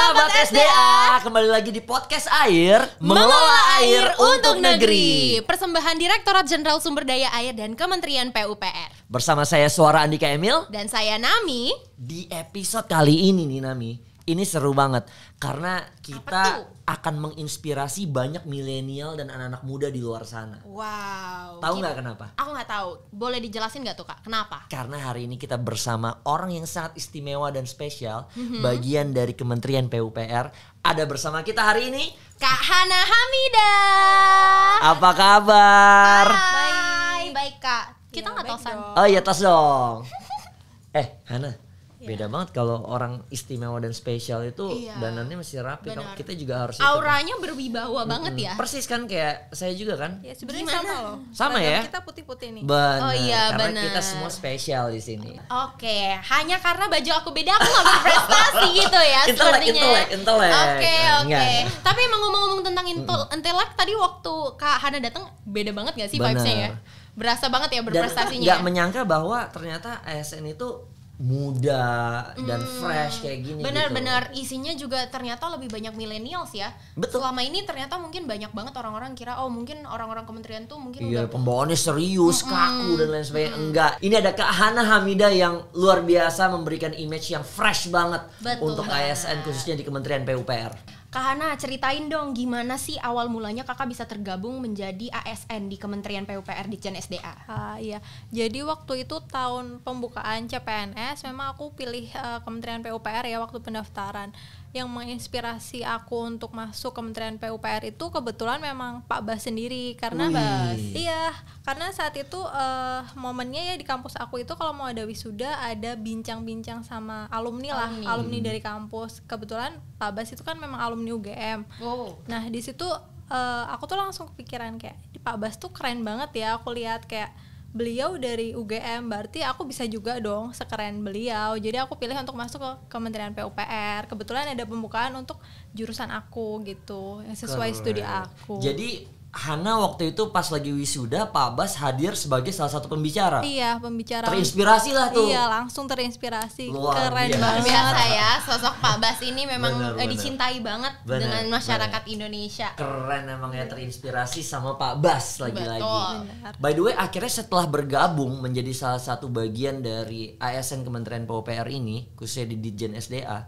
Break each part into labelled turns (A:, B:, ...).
A: Sahabat SDA, kembali lagi di podcast Air,
B: Mengelola Air untuk Negeri. Persembahan Direktorat Jenderal Sumber Daya Air dan Kementerian PUPR.
A: Bersama saya Suara Andika Emil.
B: Dan saya Nami.
A: Di episode kali ini nih Nami, ini seru banget karena kita akan menginspirasi banyak milenial dan anak-anak muda di luar sana.
B: Wow.
A: Tahu nggak kenapa?
B: Aku nggak tahu. Boleh dijelasin nggak tuh Kak? Kenapa?
A: Karena hari ini kita bersama orang yang sangat istimewa dan spesial, bagian dari Kementerian PUPR. Ada bersama kita hari ini
B: Kak Hana Hamida.
A: Apa kabar?
B: Hai. Baik Kak. Kita nggak tosan.
A: Oh iya, tos dong. Hana, beda banget kalau orang istimewa dan spesial itu danannya masih rapi. Kalau kita juga harus
B: auranya berwibawa banget ya.
A: Persis kan kayak saya juga kan.
C: Ya sebenarnya sama loh.
A: Sama ya.
C: Kita putih-putih nih.
A: Benar.
B: Oh iya,
A: karena
B: benar.
A: kita semua spesial di sini.
B: Oke, hanya karena baju aku beda aku gak berprestasi gitu ya sepertinya.
A: Intelek.
B: Oke.
A: Enggak.
B: Tapi emang ngomong-ngomong tentang intelek tadi waktu Kak Hana datang beda banget gak sih vibes-nya ya? Berasa banget ya berprestasinya.
A: Dan gak menyangka bahwa ternyata ASN itu muda dan fresh kayak gini.
B: Benar-benar isinya juga ternyata lebih banyak millennials ya.
A: Betul.
B: Selama ini ternyata mungkin banyak banget orang-orang kira mungkin orang-orang kementerian tuh mungkin
A: Iya,
B: udah
A: pembawaannya serius, kaku dan lain sebagainya. Enggak. Ini ada Kak Hana Hamida yang luar biasa memberikan image yang fresh banget.
B: Betul
A: untuk
B: banget.
A: ASN khususnya di Kementerian PUPR.
B: Kak Hana, ceritain dong gimana sih awal mulanya kakak bisa tergabung menjadi ASN di Kementerian PUPR di Jen SDA?
C: Iya, jadi waktu itu tahun pembukaan CPNS memang aku pilih Kementerian PUPR ya waktu pendaftaran. Yang menginspirasi aku untuk masuk Kementerian PUPR itu kebetulan memang Pak Bas sendiri karena karena saat itu momennya ya di kampus aku itu kalau mau ada wisuda ada bincang-bincang sama alumni dari kampus. Kebetulan Pak Bas itu kan memang alumni UGM. Nah di situ aku tuh langsung kepikiran kayak Pak Bas tuh keren banget ya, aku lihat kayak beliau dari UGM, berarti aku bisa juga dong sekeren beliau. Jadi aku pilih untuk masuk ke Kementerian PUPR. Kebetulan ada pembukaan untuk jurusan aku gitu, yang sesuai studi aku.
A: Jadi Hana waktu itu pas lagi wisuda, Pak Bas hadir sebagai salah satu pembicara.
C: Iya, pembicara.
A: Terinspirasi lah tuh.
C: Iya, langsung terinspirasi.
A: Luar
C: Keren
A: biasa.
C: banget.
B: Biasa ya, sosok Pak Bas ini memang
A: Benar.
B: dicintai banget dengan masyarakat Indonesia.
A: Keren emang ya, terinspirasi sama Pak Bas lagi-lagi.
B: Betul.
A: By the way, akhirnya setelah bergabung menjadi salah satu bagian dari ASN Kementerian PUPR ini, khususnya di Ditjen SDA,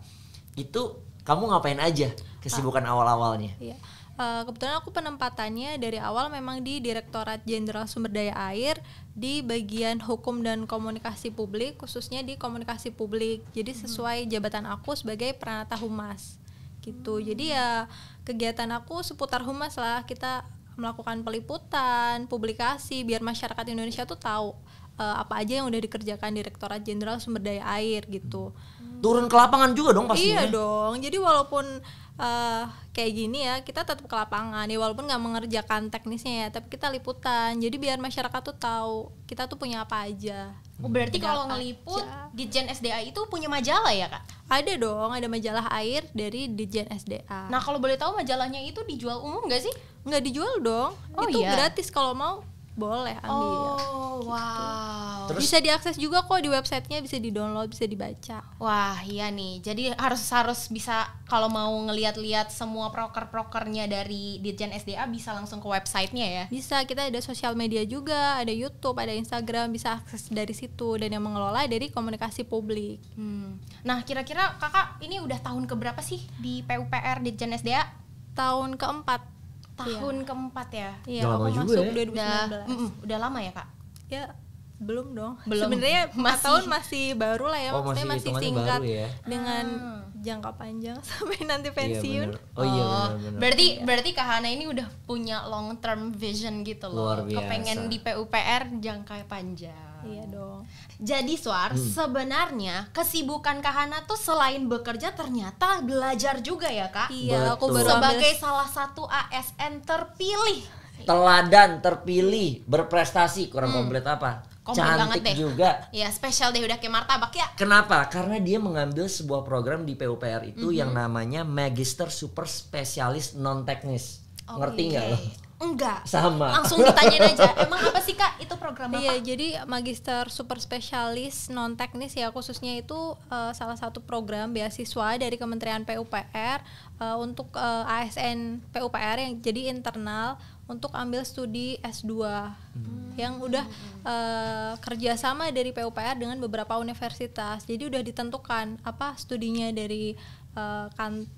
A: itu kamu ngapain aja kesibukan awal-awalnya?
C: Iya. Kebetulan aku penempatannya dari awal memang di Direktorat Jenderal Sumber Daya Air di bagian hukum dan komunikasi publik, khususnya di komunikasi publik. Jadi sesuai jabatan aku sebagai Pranata Humas gitu. Jadi ya kegiatan aku seputar humas lah, kita melakukan peliputan, publikasi biar masyarakat Indonesia tuh tahu apa aja yang udah dikerjakan Direktorat Jenderal Sumber Daya Air gitu.
A: Turun ke lapangan juga dong pastinya.
C: Iya dong. Jadi walaupun kayak gini ya, kita tetap ke lapangan ya, walaupun nggak mengerjakan teknisnya ya, tapi kita liputan. Jadi biar masyarakat tuh tahu kita tuh punya apa aja.
B: Berarti kalau ngeliput Ditjen SDA itu punya majalah ya Kak?
C: Ada dong, ada majalah air dari Ditjen SDA.
B: Nah kalau boleh tahu majalahnya itu dijual umum nggak sih?
C: Nggak dijual dong, itu gratis, kalau mau boleh ambil.
B: Oh wow.
A: Terus?
C: Bisa diakses juga kok di websitenya, bisa di-download, bisa dibaca.
B: Wah iya nih, jadi harus bisa kalau mau ngeliat-liat semua proker-prokernya dari Ditjen SDA bisa langsung ke websitenya ya?
C: Bisa, kita ada sosial media juga, ada YouTube, ada Instagram, bisa akses dari situ, dan yang mengelola dari komunikasi publik.
B: Nah kira-kira kakak ini udah tahun keberapa sih di PUPR Ditjen SDA?
C: Tahun keempat.
B: Tahun keempat ya?
C: Iya,
A: Udah
C: aku
A: lama
C: masuk
A: juga
C: 2019.
B: Udah lama ya Kak?
C: Ya, belum dong.
B: Belum.
C: Sebenarnya 4 tahun masih baru lah ya, maksudnya
A: masih
C: masih
A: hitungannya
C: singkat
A: baru ya.
C: dengan jangka panjang sampai nanti pensiun.
A: Benar.
B: Berarti Kak Hana ini udah punya long term vision gitu loh.
A: Luar biasa.
B: Kepengen di PUPR jangka panjang.
C: Iya dong.
B: Jadi sebenarnya kesibukan Kak Hana tuh selain bekerja ternyata belajar juga ya Kak?
C: Iya, aku
A: Betul.
C: baru
B: Sebagai salah satu ASN terpilih.
A: Teladan, terpilih, berprestasi, kurang komplit apa?
B: Komplit banget
A: Cantik
B: deh.
A: juga.
B: Ya spesial deh, udah kayak martabak ya.
A: Kenapa? Karena dia mengambil sebuah program di PUPR itu yang namanya Magister Super Spesialis Non Teknis. Ngerti nggak lo?
B: Enggak.
A: Sama.
B: Langsung ditanyain aja. Emang apa sih Kak itu program apa?
C: Iya, jadi magister super spesialis non teknis ya khususnya itu salah satu program beasiswa dari Kementerian PUPR untuk ASN PUPR yang jadi internal untuk ambil studi S2 yang udah kerjasama dari PUPR dengan beberapa universitas. Jadi udah ditentukan apa studinya dari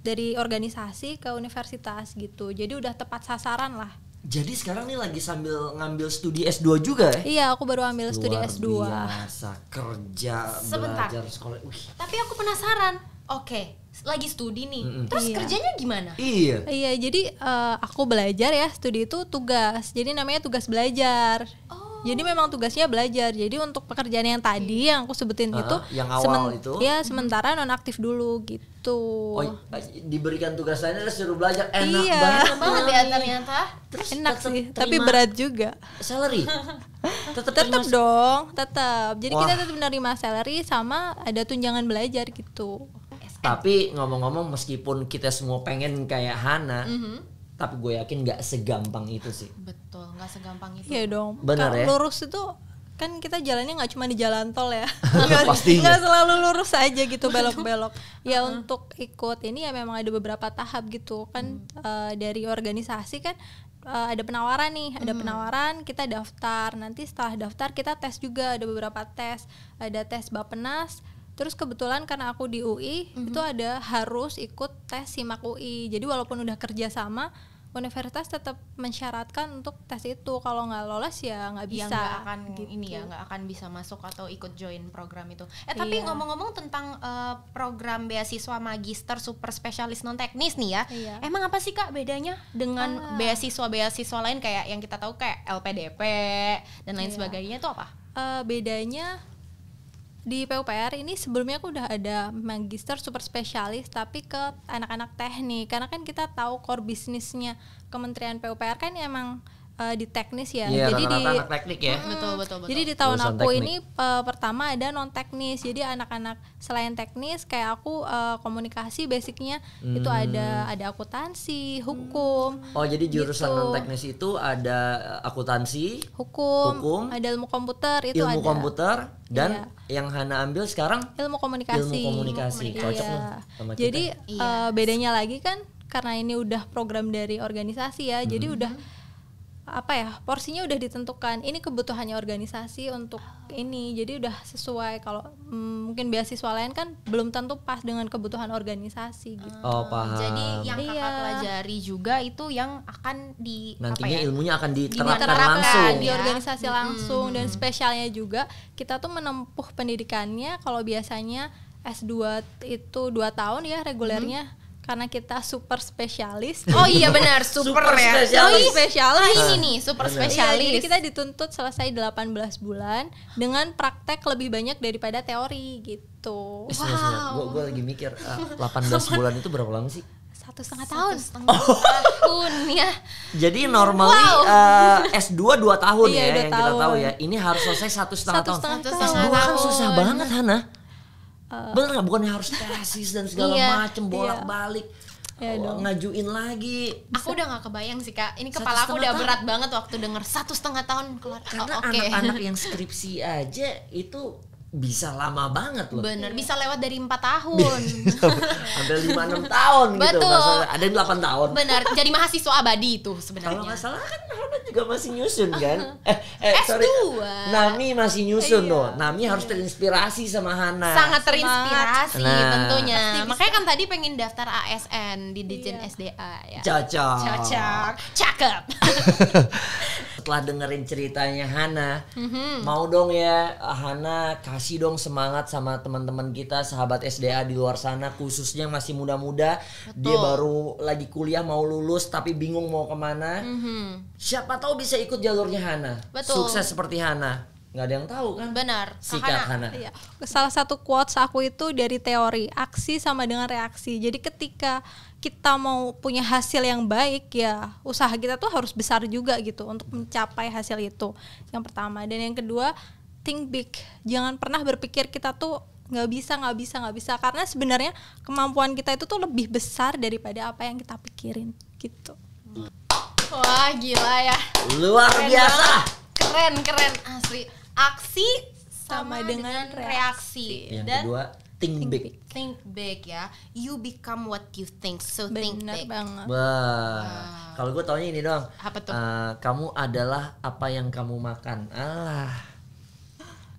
C: dari organisasi ke universitas gitu. Jadi udah tepat sasaran lah.
A: Jadi sekarang nih lagi sambil ngambil studi S2 juga ya?
C: Iya, aku baru ambil studi
A: Luar
C: S2.
A: biasa, kerja,
B: Sebentar.
A: belajar, sekolah. Wih.
B: Tapi aku penasaran. Oke, lagi studi nih. Terus
C: Iya.
B: kerjanya gimana?
A: Iya.
C: Iya, jadi aku belajar ya, studi itu tugas. Jadi namanya tugas belajar. Jadi memang tugasnya belajar. Jadi untuk pekerjaan yang tadi yang aku sebutin itu
A: yang awal itu?
C: ya sementara nonaktif dulu gitu.
A: Oh, diberikan tugas lainnya terus suruh belajar. Enak
C: Iya.
A: banget.
B: Enak banget ya ternyata.
A: Terus
C: Enak
A: tetep
C: sih, tapi
A: terima
C: berat juga.
A: salary. Tetap
C: Tetap dong, tetap. Jadi
A: Wah.
C: kita tetap menerima salary sama ada tunjangan belajar gitu.
A: Tapi ngomong-ngomong meskipun kita semua pengen kayak Hana, tapi gue yakin nggak segampang itu sih.
B: Betul, nggak segampang itu.
C: Iya dong.
A: Benar
C: Kalau
A: ya?
C: lurus itu kan kita jalannya nggak cuma di jalan tol ya.
A: Pastinya.
C: Nggak selalu lurus aja gitu belok-belok. Ya untuk ikut ini ya memang ada beberapa tahap gitu kan dari organisasi kan ada penawaran nih, ada penawaran kita daftar. Nanti setelah daftar kita tes juga, ada beberapa tes. Ada tes Bappenas. Terus kebetulan karena aku di UI itu ada harus ikut tes SIMAK UI. Jadi walaupun udah kerja sama, universitas tetap mensyaratkan untuk tes itu. Kalau nggak lolos ya nggak
B: Yang
C: bisa.
B: nggak akan
C: gitu.
B: ini ya, nggak akan bisa masuk atau ikut join program itu. Tapi
C: Iya.
B: ngomong-ngomong tentang program beasiswa magister super spesialis non teknis nih ya,
C: Iya.
B: emang apa sih Kak bedanya dengan beasiswa lain kayak yang kita tahu kayak LPDP dan lain
C: Iya.
B: sebagainya itu apa?
C: Bedanya di PUPR ini sebelumnya aku udah ada magister super spesialis tapi ke anak-anak teknik karena kan kita tahu core bisnisnya Kementerian PUPR kan emang di teknis ya.
A: Iya,
C: Jadi di
A: rata-rata anak teknik ya.
B: Betul.
C: Jadi di tahun
A: Lulusan
C: aku
A: teknik.
C: ini pertama ada non teknis. Jadi anak-anak selain teknis kayak aku komunikasi basicnya itu ada akuntansi, hukum.
A: Oh, jadi jurusan
C: Gitu.
A: non teknis itu ada akuntansi,
C: Hukum, ada ilmu komputer itu
A: ilmu
C: ada.
A: komputer, dan yang Hana ambil sekarang
C: Ilmu komunikasi.
A: ilmu komunikasi. Cocok
C: Iya.
A: loh sama kita.
C: Jadi bedanya lagi kan karena ini udah program dari organisasi ya. Jadi udah apa ya, porsinya udah ditentukan. Ini kebutuhannya organisasi untuk ini. Jadi udah sesuai. Kalau mungkin beasiswa lain kan belum tentu pas dengan kebutuhan organisasi gitu.
A: Oh, paham.
B: Jadi yang kakak
C: Iya.
B: pelajari juga itu yang akan di
A: nantinya
B: apa ya?
A: ilmunya akan diterapkan
B: Diterapkan
A: langsung.
C: di
B: ya.
C: organisasi langsung. Dan spesialnya juga kita tuh menempuh pendidikannya kalau biasanya S2 itu 2 tahun ya regulernya karena kita super spesialis.
B: Oh iya benar, super,
A: Super
B: ya.
A: spesialis.
B: Oh, iya,
C: Spesialis.
B: Nah, ini nih super
A: Benar.
B: spesialis.
C: Iya, jadi kita dituntut selesai 18 bulan dengan praktek lebih banyak daripada teori gitu.
A: Gue lagi mikir 18 bulan itu berapa lama sih?
C: 1,5 tahun.
B: Tahun ya.
A: Jadi normally S2 2 tahun
C: Iya,
A: ya
C: 2
A: yang kita
C: tahun.
A: tahu ya. Ini harus selesai 1,5 tahun.
C: 1,5
B: tahun.
A: S2 kan susah banget Hana. Bener nggak? Bukannya harus tesis dan segala
B: Iya,
A: macem bolak-balik.
C: Iya dong.
A: Ngajuin lagi.
B: Aku udah nggak kebayang sih Kak. Ini kepala aku udah
A: 1,5
B: berat banget waktu denger 1,5 tahun keluar.
A: Karena
B: Oh, oke.
A: anak-anak yang skripsi aja itu bisa lama banget loh.
B: Bener, bisa lewat dari 4 tahun.
A: Sampai 5-6 tahun gitu.
B: Betul.
A: nggak salah. Ada yang 8 tahun.
B: Benar, jadi mahasiswa abadi itu
A: Kalau
B: sebenarnya.
A: nggak salah kan Hana juga masih nyusun kan?
B: S2.
A: Nami masih nyusun loh. Nami harus terinspirasi sama Hana.
B: Sangat terinspirasi
A: Nah.
B: tentunya. Makanya kan tadi pengen daftar ASN di Ditjen SDA ya.
A: Cocok.
B: Cocok. Cakep.
A: Setelah dengerin ceritanya Hana, mau dong ya Hana kasih dong semangat sama teman-teman kita sahabat SDA di luar sana, khususnya yang masih muda-muda, dia baru lagi kuliah mau lulus tapi bingung mau kemana. Siapa tahu bisa ikut jalurnya Hana.
B: Betul.
A: Sukses seperti Hana. Nggak ada yang tahu kan?
B: Benar.
A: Sikat Hana.
C: Iya. Salah satu quotes aku itu dari teori aksi sama dengan reaksi. Jadi ketika kita mau punya hasil yang baik ya usaha kita tuh harus besar juga gitu untuk mencapai hasil itu. Yang pertama. Dan yang kedua, think big. Jangan pernah berpikir kita tuh nggak bisa karena sebenarnya kemampuan kita itu tuh lebih besar daripada apa yang kita pikirin gitu.
B: Wah, gila ya.
A: Luar biasa.
B: Keren asli. Aksi sama
C: dengan
B: dengan reaksi.
A: Yang
B: Dan
A: kedua, think big.
B: think big ya. You become what you think. So think
C: Bener
B: big.
C: banget.
A: Wah, kalau gue taunya ini doang.
B: Apa tuh?
A: Kamu adalah apa yang kamu makan.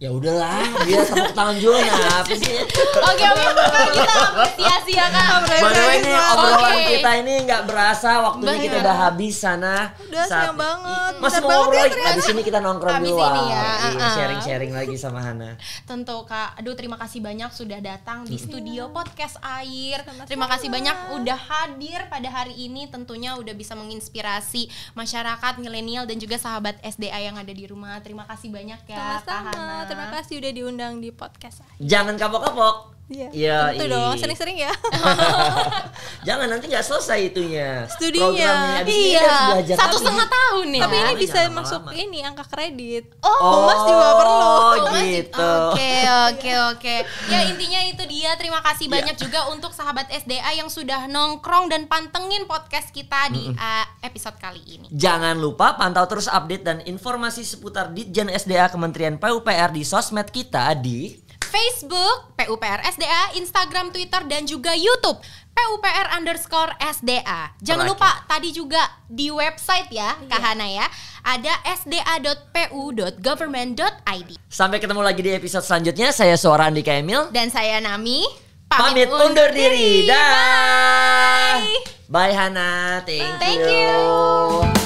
A: Ya udahlah, dia tepuk tangan juga apa sih?
B: Oke, maka kita apresiasi ya Kak.
A: By the way, ini obrolan
B: Oke.
A: kita ini nggak berasa waktunya
B: Banyak.
A: kita udah habis sana.
C: Udah sayang banget.
A: Masih
C: Bentar
A: mau ngobrol
C: banget
A: lagi.
C: ya,
A: Habis ini kita nongkrong
B: Habis
A: di luar.
B: ini ya,
A: Iya, sharing-sharing lagi sama Hana.
B: Tentu Kak, aduh terima kasih banyak sudah datang di studio podcast Air.
C: Sama-sama.
B: Terima kasih banyak udah hadir pada hari ini. Tentunya udah bisa menginspirasi masyarakat milenial dan juga sahabat SDA yang ada di rumah. Terima kasih banyak ya Kak
C: Sama-sama.
B: Hana.
C: Terima kasih udah diundang di podcast.
A: Jangan kapok-kapok.
C: Iya.
A: Ya,
C: Tentu dong, sering-sering ya.
A: Jangan nanti nggak selesai itunya.
C: Studinya.
A: Programnya habis ini kita harus
B: Iya,
A: belajar
B: 1,5
A: lagi.
B: tahun ya.
C: Tapi ini
A: Tapi
C: bisa
A: jangan
C: masuk
A: lama-lama.
C: ini angka kredit.
B: Oh,
C: Humas juga perlu.
A: Oh,
B: Mas,
A: gitu.
B: Oke. Ya intinya itu dia. Terima kasih banyak juga untuk sahabat SDA yang sudah nongkrong dan pantengin podcast kita di episode kali ini.
A: Jangan lupa pantau terus update dan informasi seputar Ditjen SDA Kementerian PUPR di sosmed kita di
B: Facebook, PUPR SDA, Instagram, Twitter, dan juga YouTube PUPR_SDA. Jangan lupa tadi juga di website ya, Kak Hana ya, ada sda.pu.government.id.
A: Sampai ketemu lagi di episode selanjutnya. Saya Suara Andika Emil.
B: Dan saya Nami,
A: Pamit undur diri. Dah.
B: Bye.
A: Bye Hana. Thank
B: Thank
A: you.